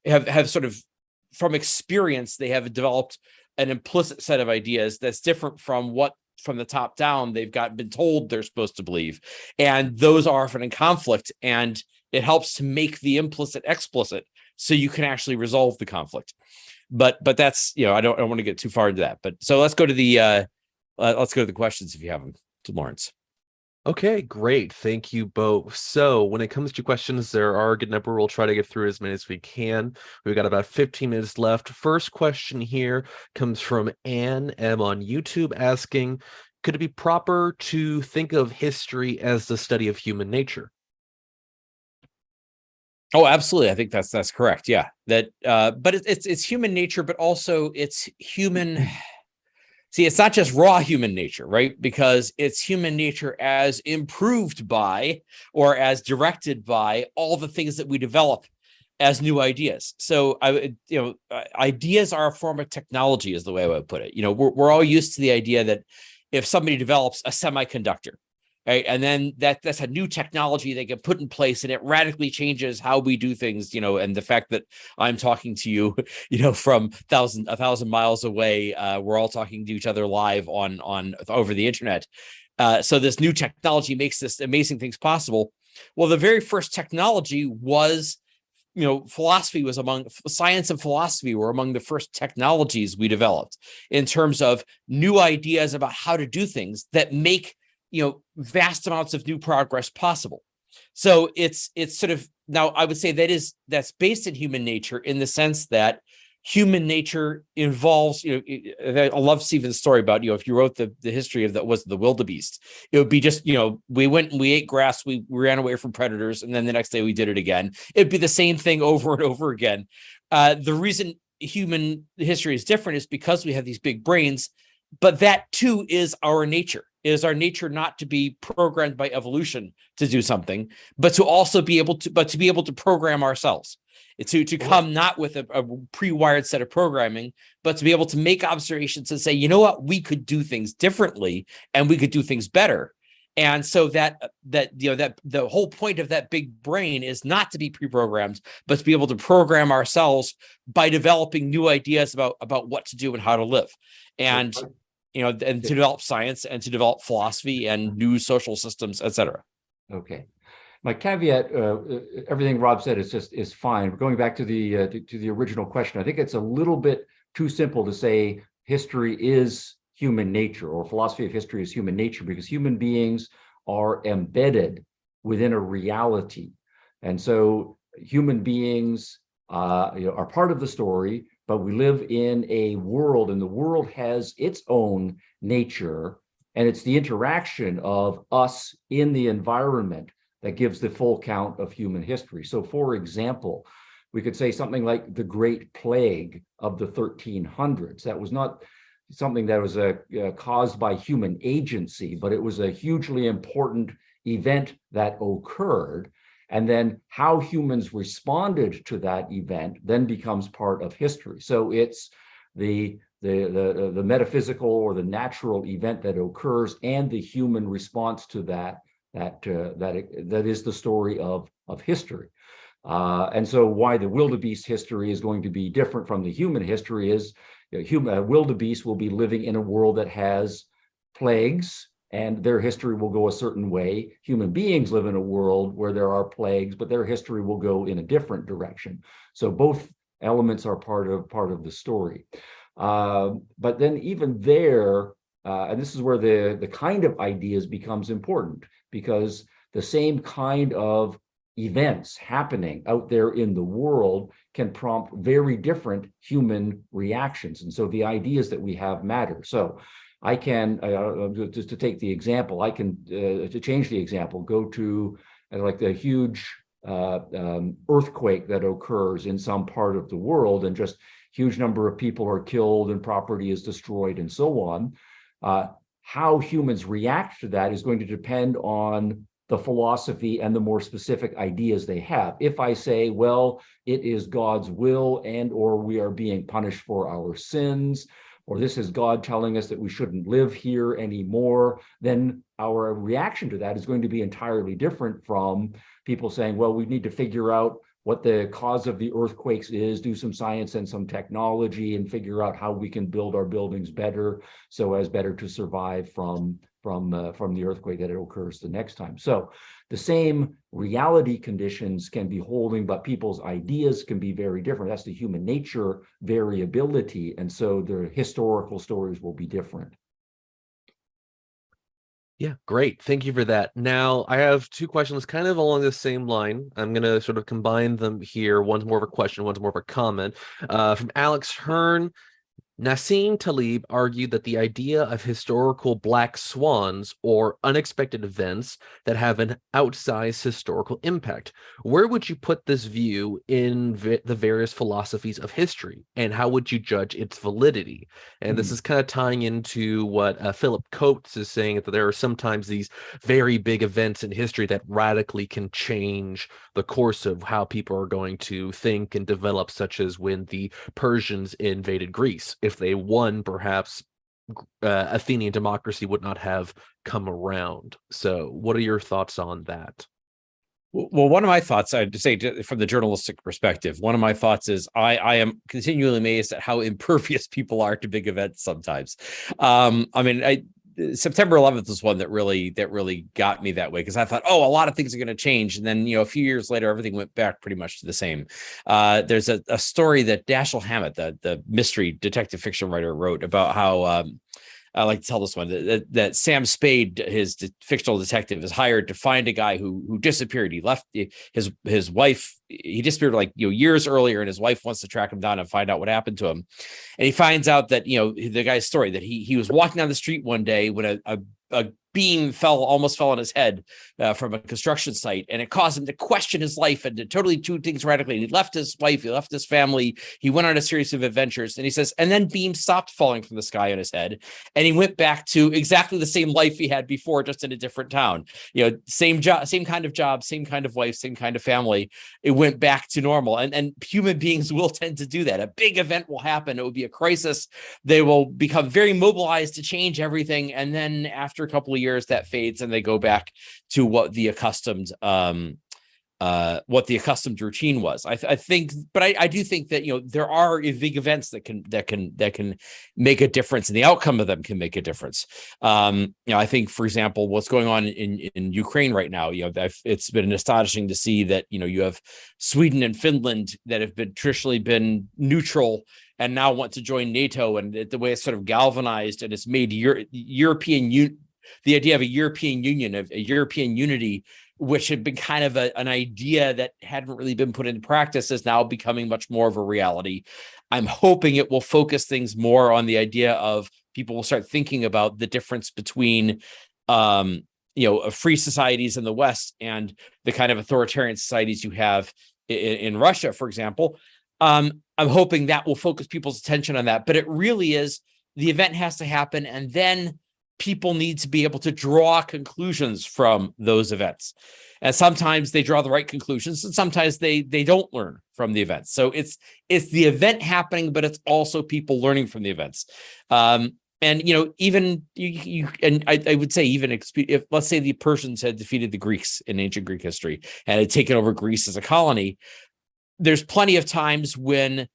Speaker 3: have sort of, from experience, they have developed an implicit set of ideas that's different from what, from the top down, they've been told they're supposed to believe. And those are often in conflict, and it helps to make the implicit explicit so you can actually resolve the conflict. But that's, I don't want to get too far into that. But so let's go to the questions if you have them, to Lawrence.
Speaker 1: Okay, great. Thank you both. So when it comes to questions, there are a good number. We'll try to get through as many as we can. We've got about 15 minutes left. First question here comes from Ann M on YouTube asking, could it be proper to think of history as the study of human nature?
Speaker 3: Oh, absolutely. I think that's correct. Yeah. That, but it's human nature, but also it's human. See, it's not just raw human nature, right? Because it's human nature as improved by, or as directed by, all the things that we develop as new ideas. So, ideas are a form of technology, is the way I would put it. We're all used to the idea that if somebody develops a semiconductor, right, and then that's a new technology they can put in place, and it radically changes how we do things, and the fact that I'm talking to you, from 1,000 miles away, we're all talking to each other live on over the internet. So this new technology makes this amazing things possible. Well, the very first technology was, science and philosophy were among the first technologies we developed in terms of new ideas about how to do things that make vast amounts of new progress possible. So it's sort of, now I would say that's based in human nature, in the sense that human nature involves, I love Stephen's story about, if you wrote the history of the wildebeest, it would be just, we went and we ate grass, we ran away from predators, and then the next day we did it again. It'd be the same thing over and over again. The reason human history is different is because we have these big brains, but that too is our nature. It is our nature not to be programmed by evolution to do something, but to also be able to program ourselves, to come not with a pre-wired set of programming, but to be able to make observations and say, you know what, we could do things differently and we could do things better. And so that the whole point of that big brain is not to be pre-programmed, but to be able to program ourselves by developing new ideas about what to do and how to live. And and to develop science and to develop philosophy and new social systems, et cetera.
Speaker 2: Okay. My caveat, everything Rob said is fine. But going back to the original question, I think it's a little bit too simple to say history is human nature, or philosophy of history is human nature, because human beings are embedded within a reality. And so human beings are part of the story, but we live in a world, and the world has its own nature, and it's the interaction of us in the environment that gives the full count of human history. So, for example, we could say something like the Great Plague of the 1300s. That was not something that was caused by human agency, but it was a hugely important event that occurred. And then how humans responded to that event then becomes part of history. So it's the metaphysical or the natural event that occurs and the human response to that is the story of history. And so why the wildebeest history is going to be different from the human history is, wildebeest will be living in a world that has plagues, and their history will go a certain way. Human beings live in a world where there are plagues, but their history will go in a different direction. So both elements are part of the story. But then even there, and this is where the kind of ideas becomes important, because the same kind of events happening out there in the world can prompt very different human reactions. And so the ideas that we have matter. So I can, just to take the example, I can, to change the example, go to like the huge earthquake that occurs in some part of the world, and just huge number of people are killed and property is destroyed and so on. How humans react to that is going to depend on the philosophy and the more specific ideas they have. If I say, well, it is God's will and or we are being punished for our sins, or this is God telling us that we shouldn't live here anymore, then our reaction to that is going to be entirely different from people saying, well, we need to figure out what the cause of the earthquakes is, do some science and some technology, and figure out how we can build our buildings better so as better to survive from the earthquake that it occurs the next time. So the same reality conditions can be holding, but people's ideas can be very different. That's the human nature variability. And so the historical stories will be different.
Speaker 1: Yeah, great. Thank you for that. Now, I have two questions kind of along the same line. I'm going to sort of combine them here. One's more of a question, one's more of a comment. From Alex Hearn. Nassim Taleb argued that the idea of historical black swans or unexpected events that have an outsized historical impact. Where would you put this view in the various philosophies of history, and how would you judge its validity? And this is kind of tying into what Philip Coates is saying, that there are sometimes these very big events in history that radically can change the course of how people are going to think and develop, such as when the Persians invaded Greece. If they won, perhaps Athenian democracy would not have come around. So what are your thoughts on that?
Speaker 3: Well, one of my thoughts, I'd say from the journalistic perspective, one of my thoughts is I am continually amazed at how impervious people are to big events sometimes. September 11th was one that really got me that way, because I thought, oh, a lot of things are going to change. And then, a few years later, everything went back pretty much to the same. There's a story that Dashiell Hammett, the mystery detective fiction writer, wrote about how, I like to tell this one, that Sam Spade, his fictional detective, is hired to find a guy who disappeared. He left his wife. He disappeared years earlier, and his wife wants to track him down and find out what happened to him. And he finds out that, the guy's story, that he was walking down the street one day when a beam almost fell on his head from a construction site, and it caused him to question his life and to totally do things radically. He left his wife, he left his family, he went on a series of adventures, and he says, and then beams stopped falling from the sky on his head, and he went back to exactly the same life he had before, just in a different town. Same job, same kind of job, same kind of wife, same kind of family. It went back to normal, and human beings will tend to do that. A big event will happen. It will be a crisis. They will become very mobilized to change everything, and then after a couple of years, that fades, and they go back to what the accustomed routine was. I think, but I do think that there are big events that can make a difference, and the outcome of them can make a difference. I think, for example, what's going on in Ukraine right now. It's been astonishing to see that you have Sweden and Finland that have traditionally been neutral and now want to join NATO, and the way it's sort of galvanized, and it's made the idea of a European Union, of a European unity, which had been kind of an idea that hadn't really been put into practice, is now becoming much more of a reality. I'm hoping it will focus things more on the idea of people will start thinking about the difference between, free societies in the West and the kind of authoritarian societies you have in Russia, for example. I'm hoping that will focus people's attention on that. But it really is, the event has to happen, and then people need to be able to draw conclusions from those events. And sometimes they draw the right conclusions, and sometimes they don't learn from the events. So it's the event happening, but it's also people learning from the events. And even I would say, even if, let's say, the Persians had defeated the Greeks in ancient Greek history and had taken over Greece as a colony, there's plenty of times when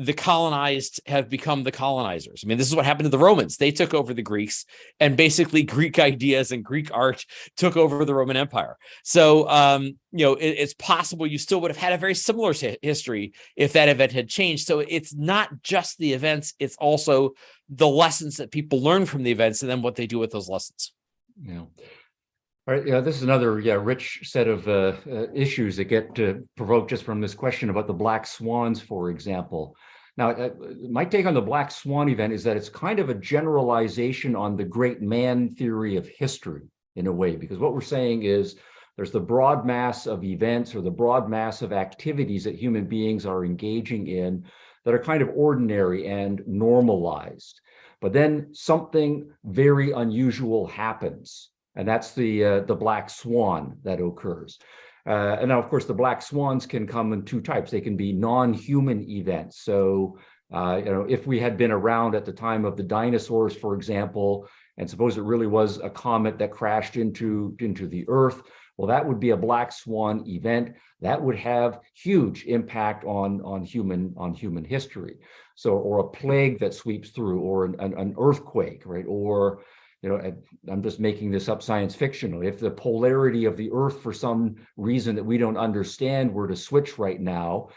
Speaker 3: the colonized have become the colonizers. I mean, this is what happened to the Romans. They took over the Greeks, and basically Greek ideas and Greek art took over the Roman Empire. So, it's possible you still would have had a very similar history if that event had changed. So it's not just the events, it's also the lessons that people learn from the events and then what they do with those lessons.
Speaker 2: Yeah. All right. Yeah, this is another rich set of issues that get provoked just from this question about the black swans, for example. Now, my take on the black swan event is that it's kind of a generalization on the great man theory of history in a way, because what we're saying is there's the broad mass of events or the broad mass of activities that human beings are engaging in that are kind of ordinary and normalized. But then something very unusual happens. And that's the black swan that occurs. And now, of course, the black swans can come in two types. They can be non-human events. So, if we had been around at the time of the dinosaurs, for example, and suppose it really was a comet that crashed into the Earth, well, that would be a black swan event. That would have huge impact on human history. So, or a plague that sweeps through, or an earthquake, right? Or I'm just making this up science fictional. If the polarity of the Earth, for some reason that we don't understand, were to switch right now,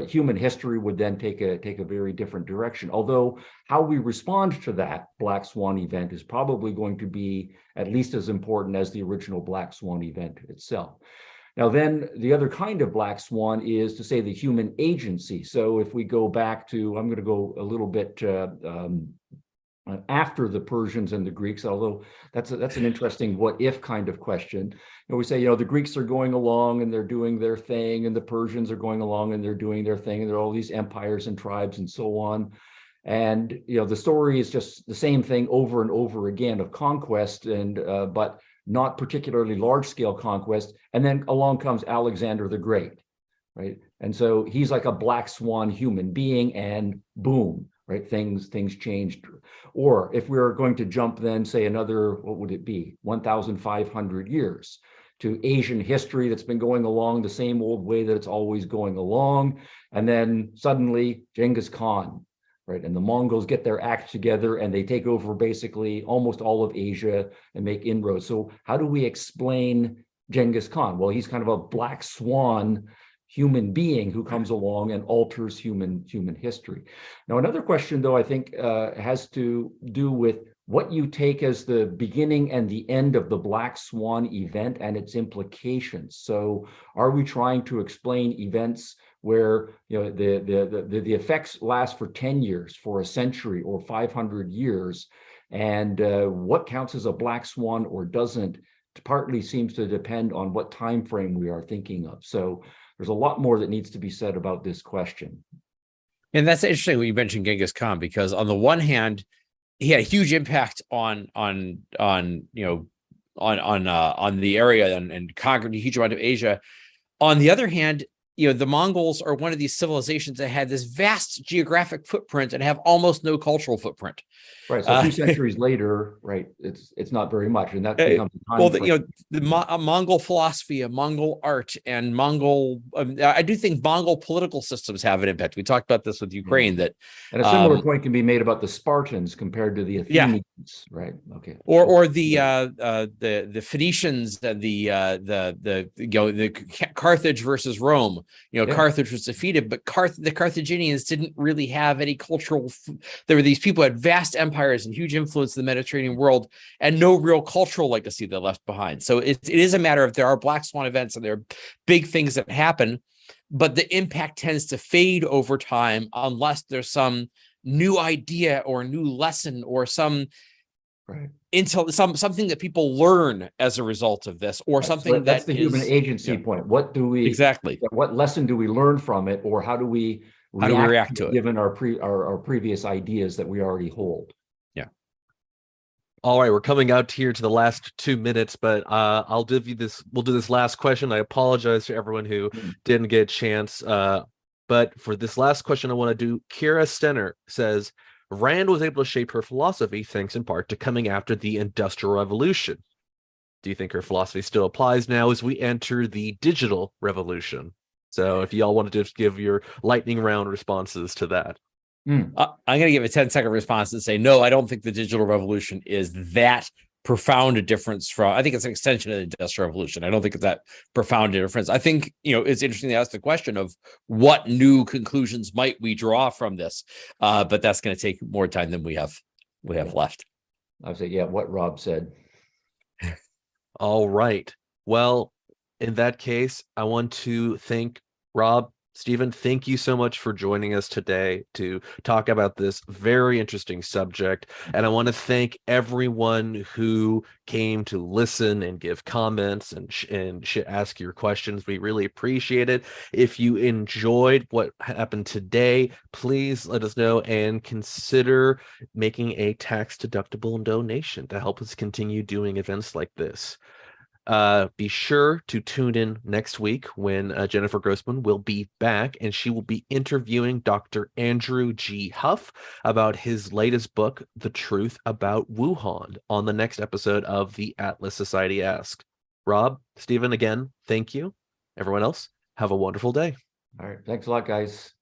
Speaker 2: human history would then take a very different direction. Although how we respond to that black swan event is probably going to be at least as important as the original black swan event itself. Now, then the other kind of black swan is to say the human agency. So if we go back to, I'm going to go a little bit after the Persians and the Greeks, although that's an interesting what if kind of question. We say, the Greeks are going along and they're doing their thing, and the Persians are going along and they're doing their thing, and there are all these empires and tribes and so on. And the story is just the same thing over and over again of conquest, and but not particularly large-scale conquest. And then along comes Alexander the Great, right? And so he's like a black swan human being, and boom, right? Things changed. Or if we are going to jump then, say another, what would it be, 1,500 years to Asian history that's been going along the same old way that it's always going along. And then suddenly Genghis Khan, right? And the Mongols get their act together and they take over basically almost all of Asia and make inroads. So how do we explain Genghis Khan? Well, he's kind of a black swan human being who comes along and alters human history. Now, another question, though, I think has to do with what you take as the beginning and the end of the black swan event and its implications. So are we trying to explain events where the effects last for 10 years, for a century, or 500 years, and what counts as a black swan or doesn't partly seems to depend on what time frame we are thinking of. So there's a lot more that needs to be said about this question.
Speaker 3: And that's interesting when you mentioned Genghis Khan, because on the one hand, he had a huge impact on the area and conquered a huge amount of Asia. On the other hand, the Mongols are one of these civilizations that had this vast geographic footprint and have almost no cultural footprint.
Speaker 2: Right. So 2 centuries later, right, it's not very much, and that becomes a time frame.
Speaker 3: A Mongol philosophy, a Mongol art, and Mongol. I do think Mongol political systems have an impact. We talked about this with Ukraine. That
Speaker 2: and a similar point can be made about the Spartans compared to the Athenians, right? Okay.
Speaker 3: Or the Phoenicians and the Carthage versus Rome. Carthage was defeated, but the Carthaginians didn't really have any cultural. There were these people who had vast empires and huge influence in the Mediterranean world, and no real cultural legacy they left behind. So it is a matter of there are black swan events and there are big things that happen, but the impact tends to fade over time unless there's some new idea or new lesson or something that people learn as a result of this, or something
Speaker 2: so that's the human agency point. What do we What lesson do we learn from it, or how do we react to it, given our previous ideas that we already hold?
Speaker 1: All right, we're coming out here to the last 2 minutes, but I'll give you this. We'll do this last question. I apologize to everyone who didn't get a chance. But for this last question, I want to do. Kira Stenner says Rand was able to shape her philosophy thanks in part to coming after the Industrial Revolution. Do you think her philosophy still applies now as we enter the digital revolution? So if y'all want to just give your lightning round responses to that.
Speaker 3: I'm going to give a 10-second response and say, no, I don't think the digital revolution is that profound a difference from, I think it's an extension of the industrial revolution. I don't think it's that profound a difference. I think, it's interesting to ask the question of what new conclusions might we draw from this, but that's going to take more time than we have left.
Speaker 2: I would say, yeah, what Rob said.
Speaker 1: All right. Well, in that case, I want to thank Rob. Stephen, thank you so much for joining us today to talk about this very interesting subject. And I want to thank everyone who came to listen and give comments and ask your questions. We really appreciate it. If you enjoyed what happened today, please let us know and consider making a tax-deductible donation to help us continue doing events like this. Be sure to tune in next week when Jennifer Grossman will be back, and she will be interviewing Dr. Andrew G. Huff about his latest book, The Truth About Wuhan, on the next episode of the Atlas Society Ask. Rob, Stephen, again, thank you. Everyone else, have a wonderful day.
Speaker 2: All right. Thanks a lot, guys.